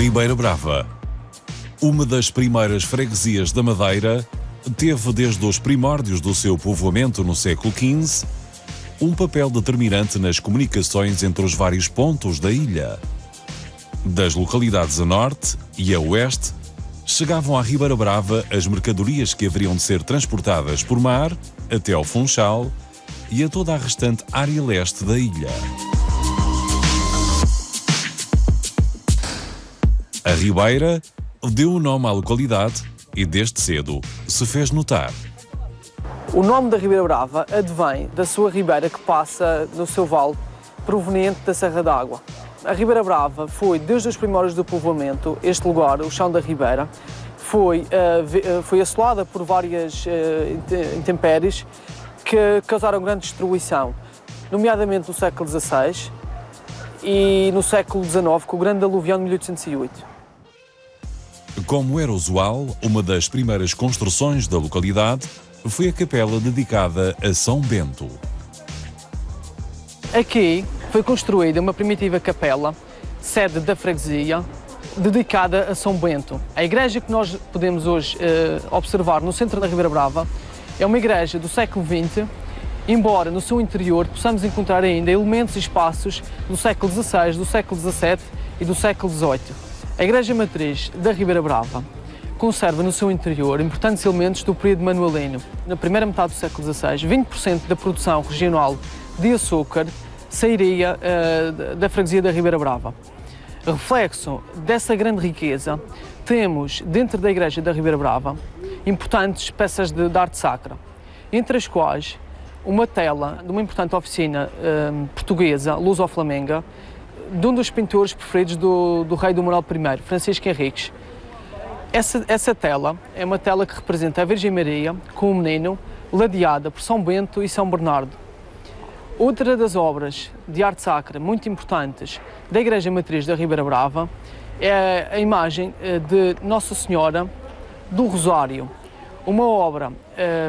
Ribeira Brava. Uma das primeiras freguesias da Madeira, teve desde os primórdios do seu povoamento no século XV um papel determinante nas comunicações entre os vários pontos da ilha. Das localidades a norte e a oeste, chegavam à Ribeira Brava as mercadorias que haveriam de ser transportadas por mar até ao Funchal e a toda a restante área leste da ilha. A Ribeira deu o nome à localidade e desde cedo se fez notar. O nome da Ribeira Brava advém da sua ribeira que passa no seu vale, proveniente da Serra d'Água. A Ribeira Brava foi, desde os primórdios do povoamento, este lugar, o chão da Ribeira, foi assolada por várias intempéries que causaram grande destruição, nomeadamente no século XVI e no século XIX, com o grande aluvião de 1808. Como era usual, uma das primeiras construções da localidade foi a capela dedicada a São Bento. Aqui foi construída uma primitiva capela, sede da freguesia, dedicada a São Bento. A igreja que nós podemos hoje observar no centro da Ribeira Brava é uma igreja do século XX, embora no seu interior possamos encontrar ainda elementos e espaços do século XVI, do século XVII e do século XVIII. A igreja matriz da Ribeira Brava conserva no seu interior importantes elementos do período manuelino. Na primeira metade do século XVI, 20% da produção regional de açúcar sairia da freguesia da Ribeira Brava. Reflexo dessa grande riqueza, temos dentro da igreja da Ribeira Brava importantes peças de arte sacra, entre as quais uma tela de uma importante oficina portuguesa, luso-flamenga, de um dos pintores preferidos do rei do Manuel I, Francisco Henriques. Essa tela é uma tela que representa a Virgem Maria com o menino, ladeada por São Bento e São Bernardo. Outra das obras de arte sacra muito importantes da Igreja Matriz da Ribeira Brava é a imagem de Nossa Senhora do Rosário, uma obra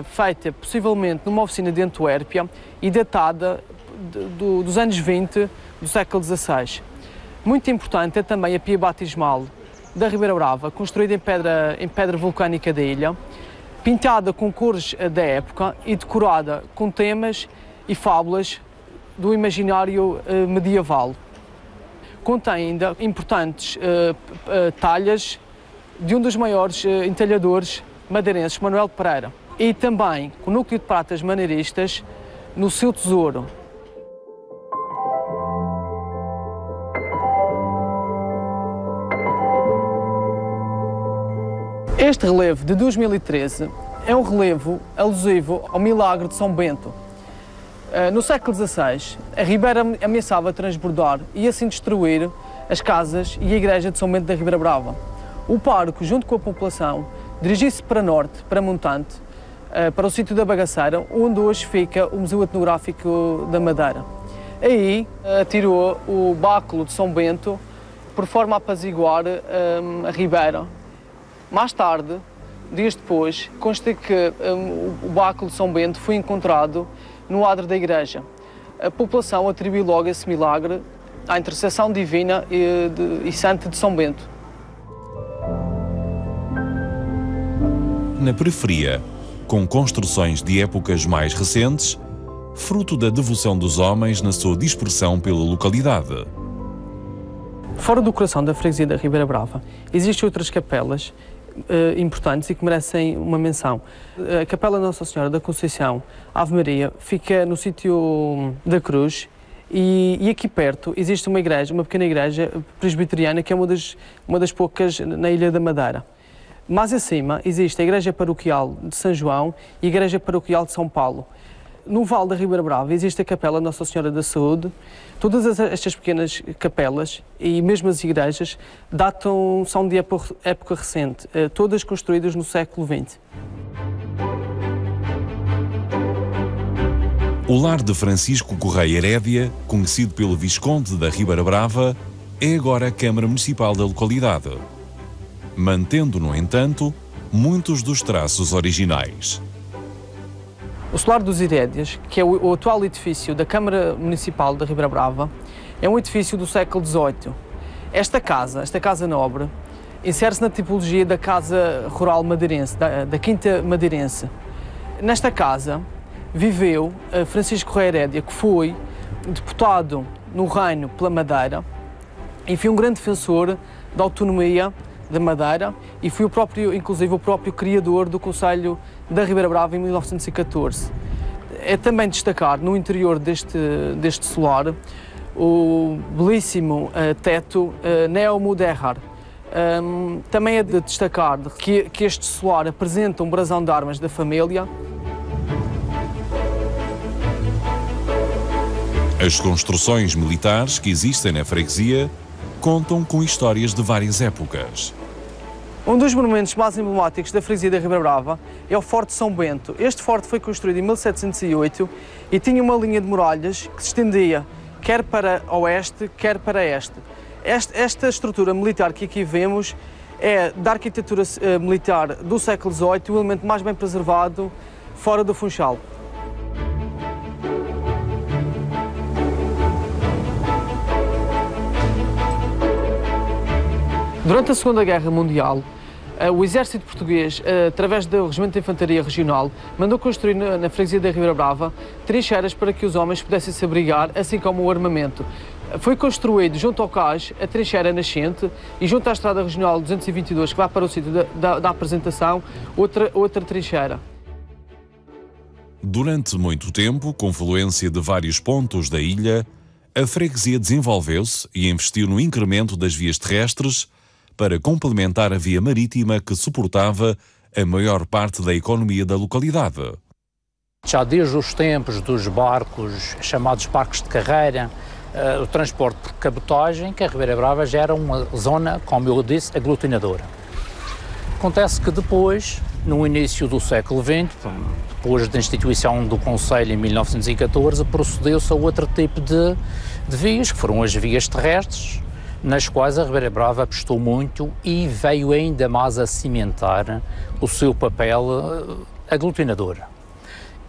feita possivelmente numa oficina de Antuérpia e datada dos anos 20 do século XVI. Muito importante é também a pia batismal da Ribeira Brava, construída em pedra vulcânica da ilha, pintada com cores da época e decorada com temas e fábulas do imaginário medieval. Contém ainda importantes talhas de um dos maiores entalhadores madeirenses, Manuel Pereira, e também com o núcleo de pratas maneiristas no seu tesouro. Este relevo de 2013 é um relevo alusivo ao milagre de São Bento. No século XVI, a Ribeira ameaçava transbordar e assim destruir as casas e a igreja de São Bento da Ribeira Brava. O pároco, junto com a população, dirigiu-se para norte, para Montante, para o sítio da Bagaceira, onde hoje fica o Museu Etnográfico da Madeira. Aí atirou o báculo de São Bento por forma a apaziguar a Ribeira. Mais tarde, dias depois, consta que o báculo de São Bento foi encontrado no adro da igreja. A população atribuiu logo esse milagre à intercessão divina e santa de São Bento. Na periferia, com construções de épocas mais recentes, fruto da devoção dos homens na sua dispersão pela localidade. Fora do coração da freguesia da Ribeira Brava, existem outras capelas importantes e que merecem uma menção. A Capela Nossa Senhora da Conceição, Ave Maria, fica no sítio da Cruz e aqui perto existe uma igreja, uma pequena igreja presbiteriana que é uma das poucas na Ilha da Madeira. Mais acima existe a Igreja Paroquial de São João e a Igreja Paroquial de São Paulo. No Vale da Ribeira Brava existe a Capela Nossa Senhora da Saúde. Todas estas pequenas capelas e mesmo as igrejas são de época recente, todas construídas no século XX. O lar de Francisco Correia Herédia, conhecido pelo Visconde da Ribeira Brava, é agora a Câmara Municipal da localidade, mantendo, no entanto, muitos dos traços originais. O Solar dos Herédias, que é o atual edifício da Câmara Municipal da Ribeira Brava, é um edifício do século XVIII Esta casa nobre, insere-se na tipologia da casa rural madeirense, da Quinta Madeirense. Nesta casa viveu Francisco Correia Herédia, que foi deputado no Reino pela Madeira e foi um grande defensor da autonomia da Madeira e foi inclusive o próprio criador do Conselho da Ribeira Brava em 1914. É também destacar no interior deste solar o belíssimo teto neo-mudéjar. Também é de destacar que este solar apresenta um brasão de armas da família. As construções militares que existem na freguesia contam com histórias de várias épocas. Um dos monumentos mais emblemáticos da freguesia da Ribeira Brava é o Forte São Bento. Este forte foi construído em 1708 e tinha uma linha de muralhas que se estendia quer para oeste, quer para este. Esta estrutura militar que aqui vemos é da arquitetura militar do século XVIII, o elemento mais bem preservado fora do Funchal. Durante a Segunda Guerra Mundial, o exército português, através do Regimento de Infantaria Regional, mandou construir na freguesia da Ribeira Brava trincheiras para que os homens pudessem se abrigar, assim como o armamento. Foi construído junto ao cais a trincheira nascente e junto à Estrada Regional 222, que vai para o sítio da apresentação, outra trincheira. Durante muito tempo, com fluência de vários pontos da ilha, a freguesia desenvolveu-se e investiu no incremento das vias terrestres para complementar a via marítima que suportava a maior parte da economia da localidade. Já desde os tempos dos barcos, chamados barcos de carreira, o transporte por cabotagem, que a Ribeira Brava já era uma zona, como eu disse, aglutinadora. Acontece que depois, no início do século XX, depois da instituição do Conselho em 1914, procedeu-se a outro tipo de vias, que foram as vias terrestres, nas quais a Ribeira Brava apostou muito e veio ainda mais a cimentar o seu papel aglutinador.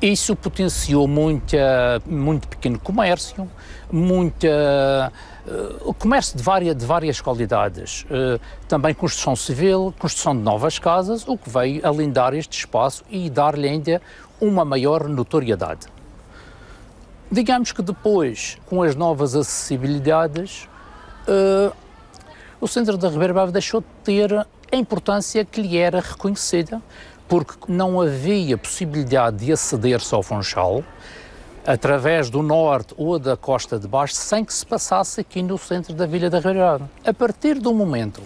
Isso potenciou muito pequeno comércio, comércio de várias qualidades, também construção civil, construção de novas casas, o que veio alindar este espaço e dar-lhe ainda uma maior notoriedade. Digamos que depois, com as novas acessibilidades, o centro da Ribeira Brava deixou de ter a importância que lhe era reconhecida, porque não havia possibilidade de aceder-se ao Funchal através do norte ou da costa de baixo sem que se passasse aqui no centro da Vila da Ribeira Brava. A partir do momento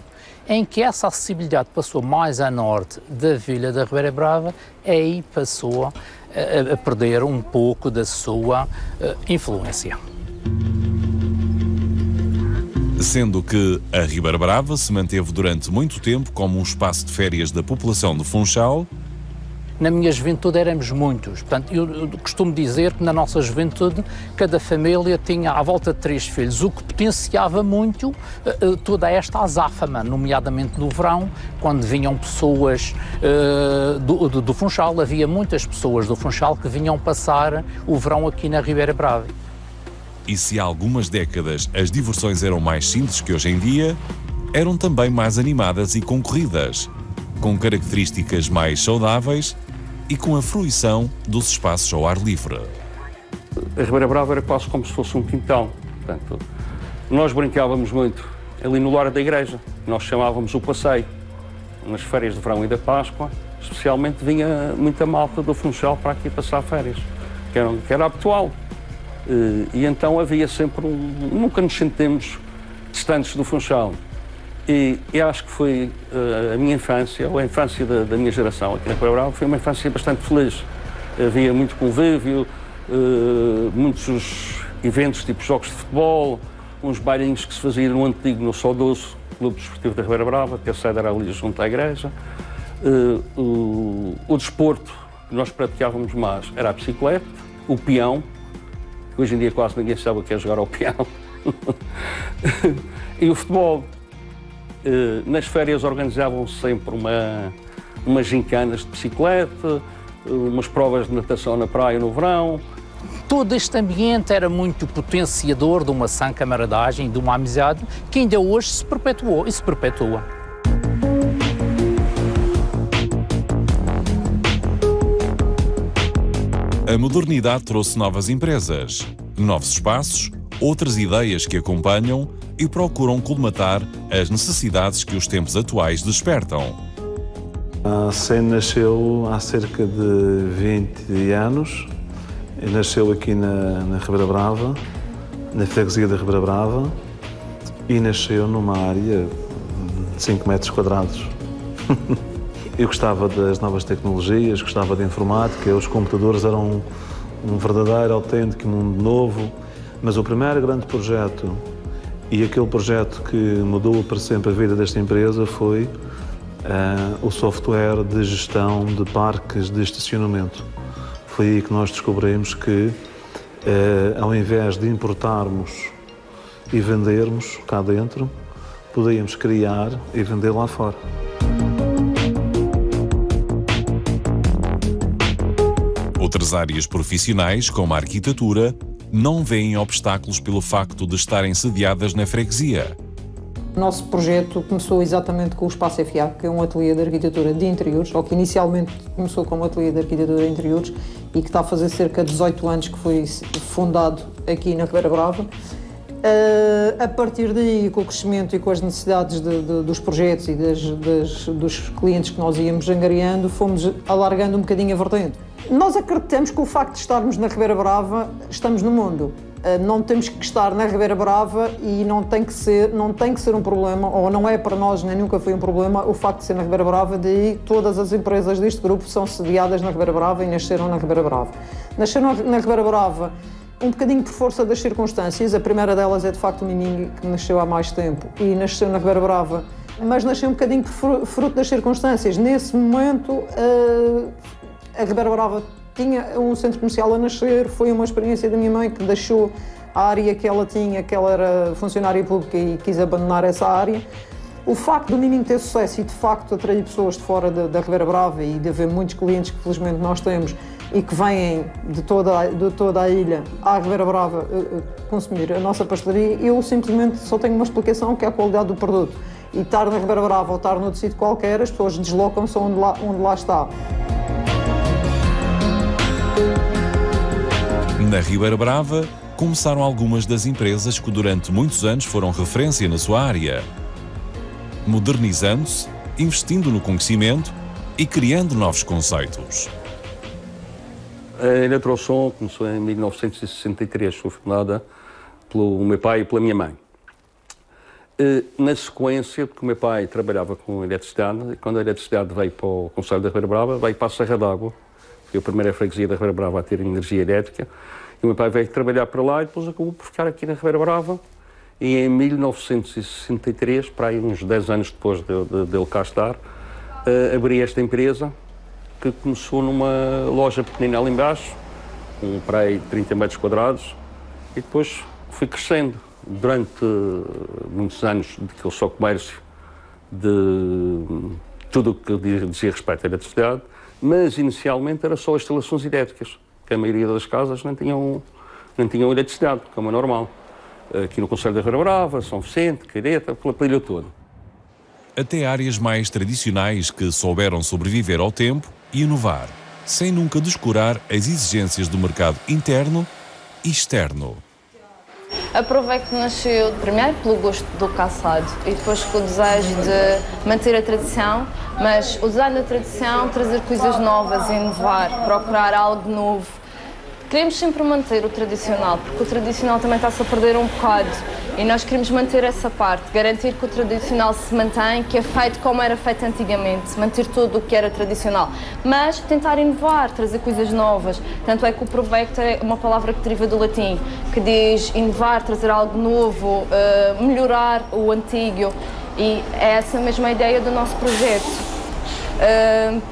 em que essa acessibilidade passou mais a norte da Vila da Ribeira Brava, aí passou a perder um pouco da sua influência. Sendo que a Ribeira Brava se manteve durante muito tempo como um espaço de férias da população de Funchal. Na minha juventude éramos muitos, portanto, eu costumo dizer que na nossa juventude cada família tinha à volta de 3 filhos, o que potenciava muito toda esta azáfama, nomeadamente no verão, quando vinham pessoas do Funchal, havia muitas pessoas do Funchal que vinham passar o verão aqui na Ribeira Brava. E se há algumas décadas as diversões eram mais simples que hoje em dia, eram também mais animadas e concorridas, com características mais saudáveis e com a fruição dos espaços ao ar livre. A Ribeira Brava era quase como se fosse um quintal. Portanto, nós brincávamos muito ali no lar da igreja. Nós chamávamos o passeio. Nas férias de verão e da Páscoa, especialmente vinha muita malta do Funchal para aqui passar férias, que era habitual. E então havia sempre nunca nos sentimos distantes do Funchal. E acho que foi a minha infância, ou a infância da minha geração aqui na Ribeira Brava, foi uma infância bastante feliz. Havia muito convívio, muitos eventos tipo jogos de futebol, uns bailinhos que se faziam no antigo, no saudoso Clube Desportivo da Ribeira Brava, que a sede era ali junto à igreja. O desporto que nós praticávamos mais era a bicicleta, o peão. Hoje em dia quase ninguém sabe o que é jogar ao peão. E o futebol. Nas férias organizavam-se sempre umas gincanas de bicicleta, umas provas de natação na praia no verão, Todo este ambiente era muito potenciador de uma sã camaradagem, de uma amizade que ainda hoje se perpetuou e se perpetua. A modernidade trouxe novas empresas, novos espaços, outras ideias que acompanham e procuram colmatar as necessidades que os tempos atuais despertam. A SEN nasceu há cerca de 20 anos. Nasceu aqui na Ribeira Brava, na freguesia da Ribeira Brava, e nasceu numa área de 5 metros quadrados. Eu gostava das novas tecnologias, gostava de informática, os computadores eram um verdadeiro, autêntico mundo novo, mas o primeiro grande projeto e aquele projeto que mudou para sempre a vida desta empresa foi o software de gestão de parques de estacionamento. Foi aí que nós descobrimos que, ao invés de importarmos e vendermos cá dentro, podíamos criar e vender lá fora. Outras áreas profissionais, como a arquitetura, não veem obstáculos pelo facto de estarem sediadas na freguesia. O nosso projeto começou exatamente com o Espaço FA, que é um ateliê de arquitetura de interiores, ou que inicialmente começou como ateliê de arquitetura de interiores e que está a fazer cerca de 18 anos que foi fundado aqui na Ribeira Brava. A partir daí, com o crescimento e com as necessidades dos projetos e dos clientes que nós íamos angariando, fomos alargando um bocadinho a vertente. Nós acreditamos que o facto de estarmos na Ribeira Brava, estamos no mundo. Não temos que estar na Ribeira Brava e não tem que ser um problema, ou não é para nós, nem nunca foi um problema, o facto de ser na Ribeira Brava, daí todas as empresas deste grupo são sediadas na Ribeira Brava e nasceram na Ribeira Brava. Nasceram na Ribeira Brava um bocadinho por força das circunstâncias. A primeira delas é de facto o Miminho, que nasceu há mais tempo e nasceu na Ribeira Brava, mas nasceu um bocadinho por fruto das circunstâncias. Nesse momento, a Ribeira Brava tinha um centro comercial a nascer, foi uma experiência da minha mãe que deixou a área que ela tinha, que ela era funcionária pública e quis abandonar essa área. O facto do Miminho ter sucesso e de facto atrair pessoas de fora da Ribeira Brava e de haver muitos clientes que felizmente nós temos e que vêm de toda a ilha à Ribeira Brava consumir a nossa pastelaria, eu simplesmente só tenho uma explicação, que é a qualidade do produto. E estar na Ribeira Brava ou estar noutro sítio qualquer, as pessoas deslocam-se onde lá está. Na Ribeira Brava, começaram algumas das empresas que durante muitos anos foram referência na sua área, modernizando-se, investindo no conhecimento e criando novos conceitos. A Eletrosom começou em 1963, foi fundada pelo meu pai e pela minha mãe. Na sequência, porque o meu pai trabalhava com eletricidade, e quando a eletricidade veio para o Conselho da Ribeira Brava, veio para a Serra d'Água, foi a primeira freguesia da Ribeira Brava a ter energia elétrica, e o meu pai veio trabalhar para lá e depois acabou por ficar aqui na Ribeira Brava. E em 1963, para aí uns 10 anos depois dele cá estar, abri esta empresa, que começou numa loja pequenina ali embaixo, com para aí 30 metros quadrados, e depois fui crescendo. Durante muitos anos, daquele só comércio de tudo o que dizia respeito à eletricidade, mas inicialmente era só instalações elétricas, que a maioria das casas não tinham eletricidade, como é normal. Aqui no Conselho da Ribeira Brava, São Vicente, Caireta, pela ilha toda. Até áreas mais tradicionais que souberam sobreviver ao tempo e inovar, sem nunca descurar as exigências do mercado interno e externo. A Provec nasceu primeiro pelo gosto do calçado e depois com o desejo de manter a tradição, mas usando a tradição, trazer coisas novas, inovar, procurar algo novo. Queremos sempre manter o tradicional, porque o tradicional também está-se a perder um bocado e nós queremos manter essa parte, garantir que o tradicional se mantém, que é feito como era feito antigamente, manter tudo o que era tradicional, mas tentar inovar, trazer coisas novas. Tanto é que o Provec é uma palavra que deriva do latim, que diz inovar, trazer algo novo, melhorar o antigo, e é essa mesma ideia do nosso projeto.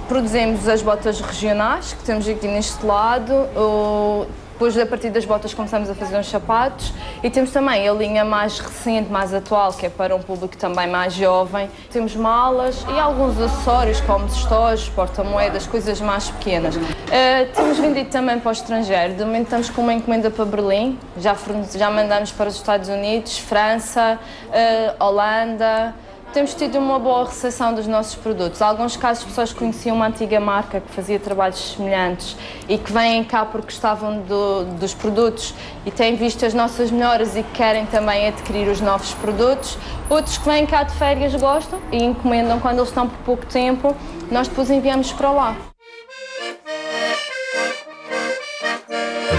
Produzimos as botas regionais, que temos aqui neste lado, Depois, a partir das botas, começamos a fazer uns sapatos e temos também a linha mais recente, mais atual, que é para um público também mais jovem. Temos malas e alguns acessórios, como estojos, porta-moedas, coisas mais pequenas. Temos vendido também para o estrangeiro. De momento estamos com uma encomenda para Berlim, já mandamos para os Estados Unidos, França, Holanda. Temos tido uma boa recepção dos nossos produtos. Em alguns casos, as pessoas conheciam uma antiga marca que fazia trabalhos semelhantes e que vêm cá porque gostavam dos produtos e têm visto as nossas melhoras e querem também adquirir os novos produtos. Outros que vêm cá de férias gostam e encomendam quando eles estão por pouco tempo. Nós depois enviamos para lá.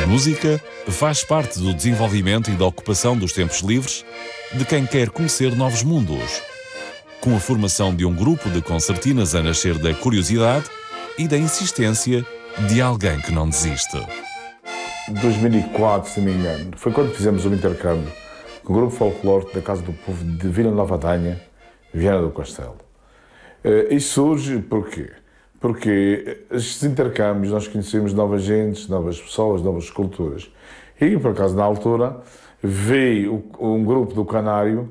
A música faz parte do desenvolvimento e da ocupação dos tempos livres de quem quer conhecer novos mundos, com a formação de um grupo de concertinas a nascer da curiosidade e da insistência de alguém que não desiste. 2004, se não me engano, foi quando fizemos um intercâmbio com o grupo folclórico da Casa do Povo de Vila Nova d'Anha, Viana do Castelo. Isso surge porquê? Porque estes intercâmbios nós conhecemos novas gentes, novas pessoas, novas culturas. E, por acaso, na altura, veio um grupo do Canário,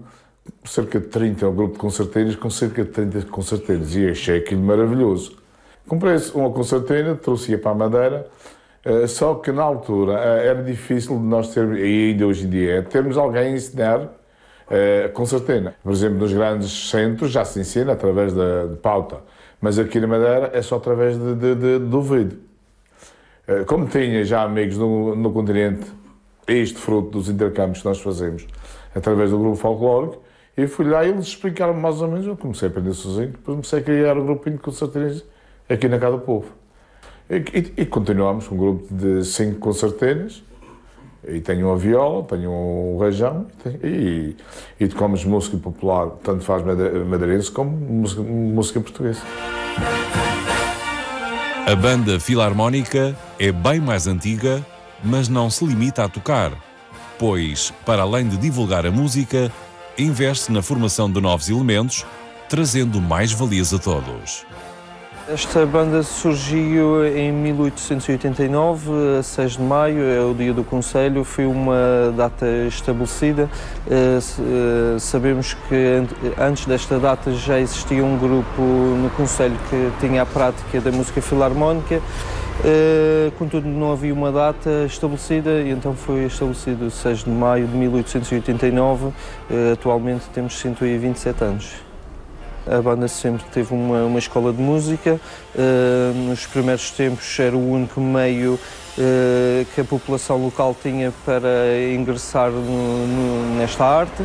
cerca de 30, um grupo de concerteiras com cerca de 30 concerteiras, e achei aquilo maravilhoso. Comprei uma concerteira, trouxe-a para a Madeira, só que na altura era difícil de nós termos, e ainda hoje em dia é, termos alguém a ensinar concertina. Por exemplo, nos grandes centros já se ensina através de pauta, mas aqui na Madeira é só através do vídeo. Como tinha já amigos no continente, isto fruto dos intercâmbios que nós fazemos através do grupo folclórico, e fui lá e eles explicaram mais ou menos, eu comecei a aprender sozinho, depois comecei a criar um grupinho de concerteiras aqui na Casa do Povo. E continuamos com um grupo de 5 concerteiras, e tenho uma viola, tenho um rajão, e tocamos música popular, tanto faz madeirense como música portuguesa. A banda filarmónica é bem mais antiga, mas não se limita a tocar, pois, para além de divulgar a música, investe na formação de novos elementos, trazendo mais valias a todos. Esta banda surgiu em 1889, a 6 de maio, é o dia do Conselho, foi uma data estabelecida. Sabemos que antes desta data já existia um grupo no Conselho que tinha a prática da música filarmónica, contudo não havia uma data estabelecida e então foi estabelecido 6 de maio de 1889, atualmente temos 127 anos. A banda sempre teve uma escola de música, nos primeiros tempos era o único meio que a população local tinha para ingressar nesta arte.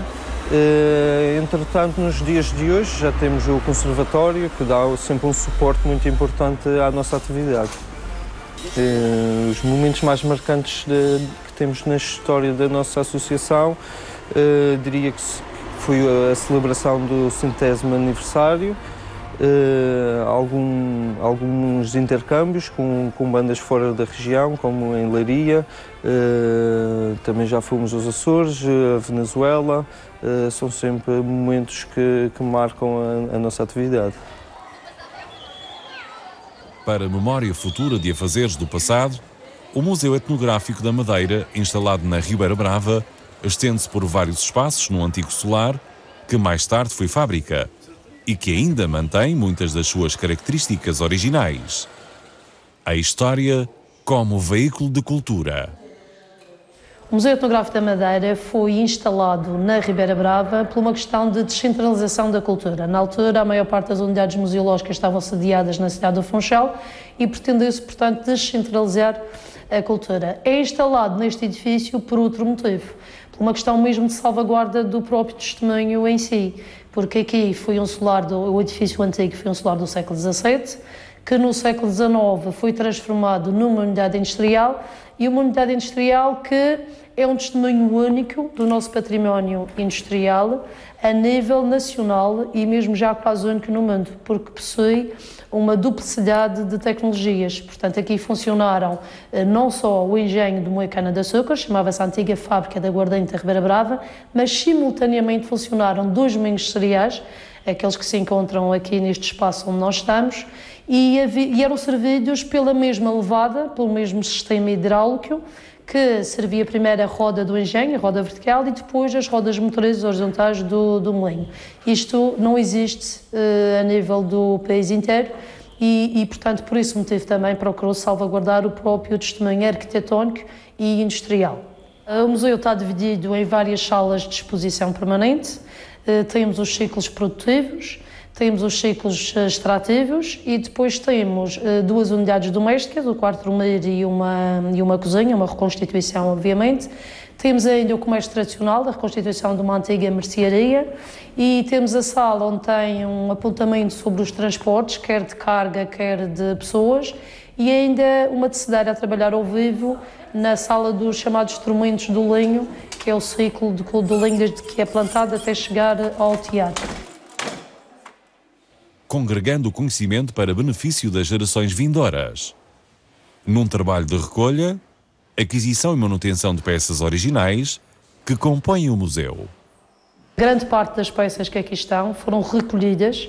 Entretanto, nos dias de hoje já temos o conservatório, que dá sempre um suporte muito importante à nossa atividade. Os momentos mais marcantes que temos na história da nossa associação, diria que foi a celebração do 100º aniversário, alguns intercâmbios com bandas fora da região, como em Leiria, também já fomos aos Açores, a Venezuela, são sempre momentos que marcam a nossa atividade. Para a memória futura de afazeres do passado, o Museu Etnográfico da Madeira, instalado na Ribeira Brava, estende-se por vários espaços no antigo solar, que mais tarde foi fábrica, e que ainda mantém muitas das suas características originais. A história como veículo de cultura. O Museu Etnográfico da Madeira foi instalado na Ribeira Brava por uma questão de descentralização da cultura. Na altura, a maior parte das unidades museológicas estavam sediadas na cidade do Funchal e pretendeu-se, portanto, descentralizar a cultura. É instalado neste edifício por outro motivo, por uma questão mesmo de salvaguarda do próprio testemunho em si, porque aqui foi um solar, o edifício antigo foi um solar do século XVII, que no século XIX foi transformado numa unidade industrial, e uma unidade industrial que é um testemunho único do nosso património industrial a nível nacional e mesmo já quase único no mundo, porque possui uma duplicidade de tecnologias. Portanto, aqui funcionaram não só o engenho de moer cana-de-açúcar, chamava-se a antiga fábrica da Aguardente da Ribeira Brava, mas simultaneamente funcionaram 2 moinhos de cereais, aqueles que se encontram aqui neste espaço onde nós estamos, e eram servidos pela mesma levada, pelo mesmo sistema hidráulico, que servia primeiro a roda do engenho, a roda vertical, e depois as rodas motorizas horizontais do moinho. Isto não existe a nível do país inteiro e, portanto, por esse motivo também procurou salvaguardar o próprio testemunho arquitetónico e industrial. O museu está dividido em várias salas de exposição permanente. Temos os ciclos produtivos, temos os ciclos extrativos e depois temos 2 unidades domésticas, o quarto dormir e uma cozinha, uma reconstituição, obviamente. Temos ainda o comércio tradicional, a reconstituição de uma antiga mercearia, e temos a sala onde tem um apontamento sobre os transportes, quer de carga, quer de pessoas, e ainda uma tecedeira a trabalhar ao vivo na sala dos chamados instrumentos do linho, que é o ciclo do linho desde que é plantado até chegar ao teatro. Congregando o conhecimento para benefício das gerações vindouras. Num trabalho de recolha, aquisição e manutenção de peças originais que compõem o museu. Grande parte das peças que aqui estão foram recolhidas,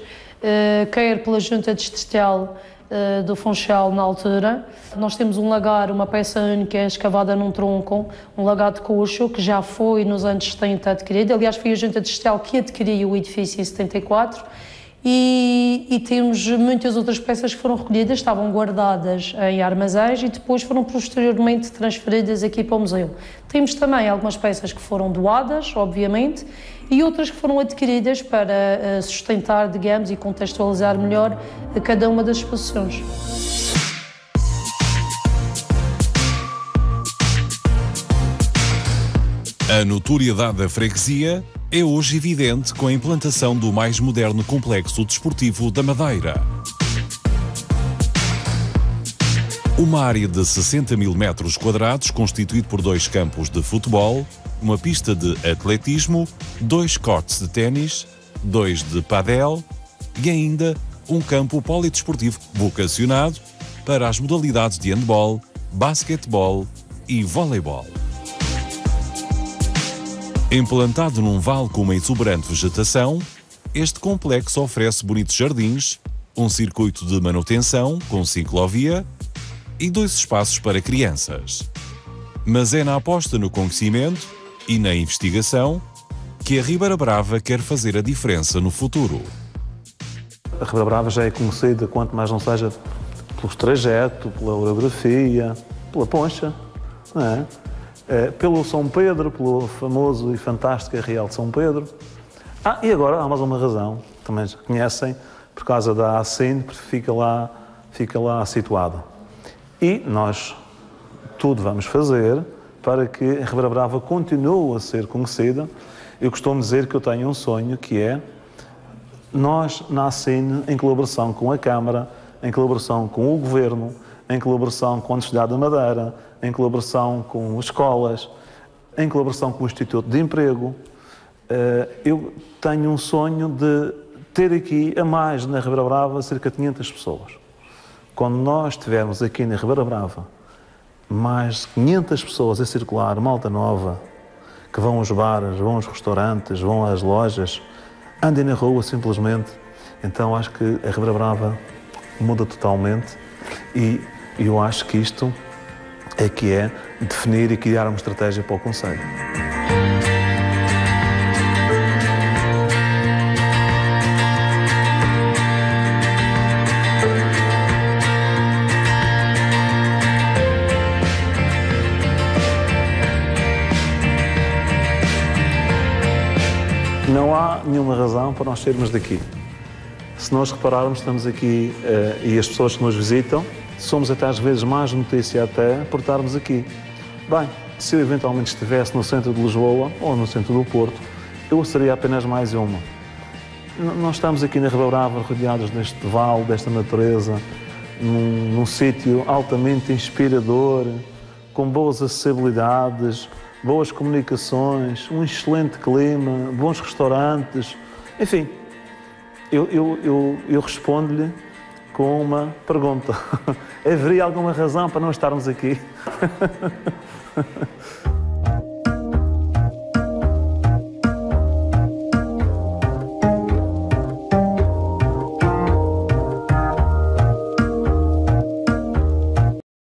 quer pela Junta Distrital do Funchal na altura. Nós temos um lagar, uma peça única escavada num tronco, um lagar de coxo, que já foi nos anos 70 adquirido. Aliás, foi a Junta Distrital que adquiriu o edifício em 74. E temos muitas outras peças que foram recolhidas, estavam guardadas em armazéns e depois foram posteriormente transferidas aqui para o museu. Temos também algumas peças que foram doadas, obviamente, e outras que foram adquiridas para sustentar, digamos, e contextualizar melhor cada uma das exposições. A notoriedade da freguesia é hoje evidente com a implantação do mais moderno complexo desportivo da Madeira. Uma área de 60 mil metros quadrados constituído por 2 campos de futebol, uma pista de atletismo, 2 cortes de ténis, 2 de padel e ainda um campo polidesportivo vocacionado para as modalidades de handball, basquetebol e voleibol. Implantado num vale com uma exuberante vegetação, este complexo oferece bonitos jardins, um circuito de manutenção com ciclovia e 2 espaços para crianças. Mas é na aposta no conhecimento e na investigação que a Ribeira Brava quer fazer a diferença no futuro. A Ribeira Brava já é conhecida, quanto mais não seja, pelo trajeto, pela orografia, pela poncha, não é? Pelo São Pedro, pelo famoso e fantástico Arraial de São Pedro. E agora há mais uma razão, também já conhecem, por causa da ACIN, porque fica lá situada. E nós tudo vamos fazer para que a Ribeira Brava continue a ser conhecida. Eu costumo dizer que eu tenho um sonho, que é nós, na ACIN, em colaboração com a Câmara, em colaboração com o Governo, em colaboração com a Universidade da Madeira, em colaboração com escolas, em colaboração com o Instituto de Emprego, eu tenho um sonho de ter aqui, a mais na Ribeira Brava, cerca de 500 pessoas. Quando nós tivermos aqui na Ribeira Brava mais de 500 pessoas a circular, malta nova, que vão aos bares, vão aos restaurantes, vão às lojas, andem na rua simplesmente, então acho que a Ribeira Brava muda totalmente e eu acho que isto é que é definir e criar uma estratégia para o concelho. Não há nenhuma razão para nós sairmos daqui. Se nós repararmos, estamos aqui e as pessoas que nos visitam, somos até às vezes mais notícia até por estarmos aqui. Bem, se eu eventualmente estivesse no centro de Lisboa ou no centro do Porto, eu seria apenas mais uma. Nós estamos aqui na Ribeira Brava, rodeados deste vale, desta natureza, num sítio altamente inspirador, com boas acessibilidades, boas comunicações, um excelente clima, bons restaurantes, enfim. Eu respondo-lhe com uma pergunta. Haveria alguma razão para não estarmos aqui?